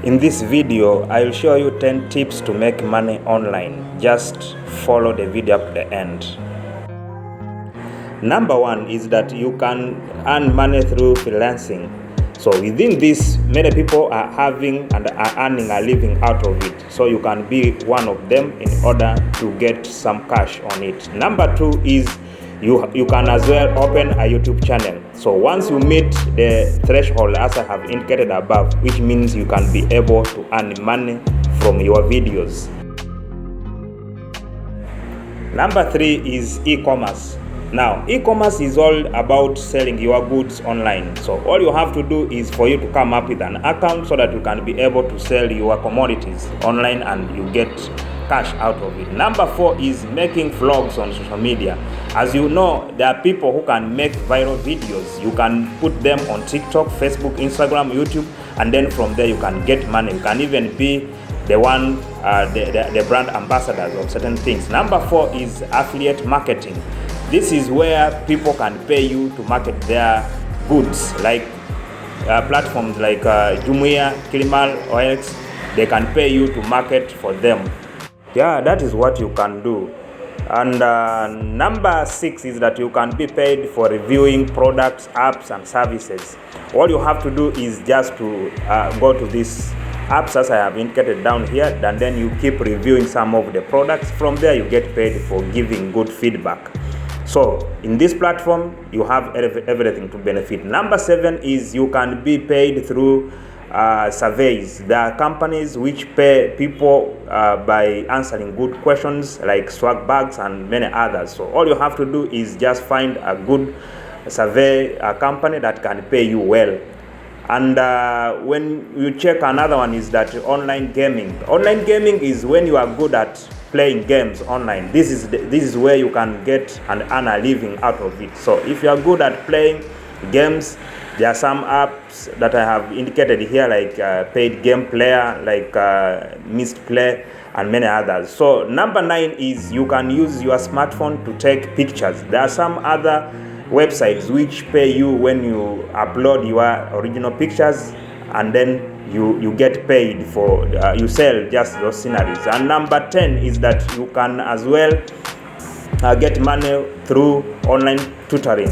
In this video, I will show you 10 tips to make money online. Just follow the video up to the end. Number one is that you can earn money through freelancing. So within this, many people are having and are earning a living out of it. So you can be one of them in order to get some cash on it. Number two is you can as well open a YouTube channel. So once you meet the threshold as I have indicated above, which means you can be able to earn money from your videos. Number three is e-commerce. Now, e-commerce is all about selling your goods online. So all you have to do is for you to come up with an account so that you can be able to sell your commodities online and you get cash out of it. Number four is making vlogs on social media. As you know, there are people who can make viral videos. You can put them on TikTok, Facebook, Instagram, YouTube, and then from there you can get money. You can even be the one, the brand ambassadors of certain things. Number four is affiliate marketing. This is where people can pay you to market their goods, like platforms like Jumia, Kilimal, OX. They can pay you to market for them. Yeah, that is what you can do. And number six is that you can be paid for reviewing products, apps, and services. All you have to do is just to go to these apps as I have indicated down here, and then you keep reviewing some of the products. From there, you get paid for giving good feedback. So in this platform, you have everything to benefit. Number seven is you can be paid through surveys. There are companies which pay people by answering good questions like swag bags and many others. So all you have to do is just find a good survey company that can pay you well. And when you check, another one is that online gaming. Online gaming is when you are good at playing games online. This is where you can get and earn a living out of it. So if you are good at playing games, there are some apps that I have indicated here, like paid game player, like missed play, and many others. So number nine is you can use your smartphone to take pictures. There are some other websites which pay you when you upload your original pictures, and then you get paid for you sell just those sceneries. And number 10 is that you can as well get money through online tutoring.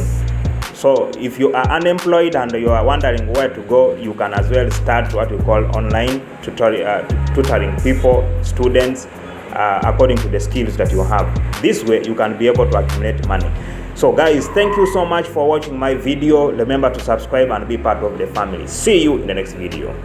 So if you are unemployed and you are wondering where to go, you can as well start what we call online tutoring people, students, according to the skills that you have. This way you can be able to accumulate money. So guys, thank you so much for watching my video. Remember to subscribe and be part of the family. See you in the next video.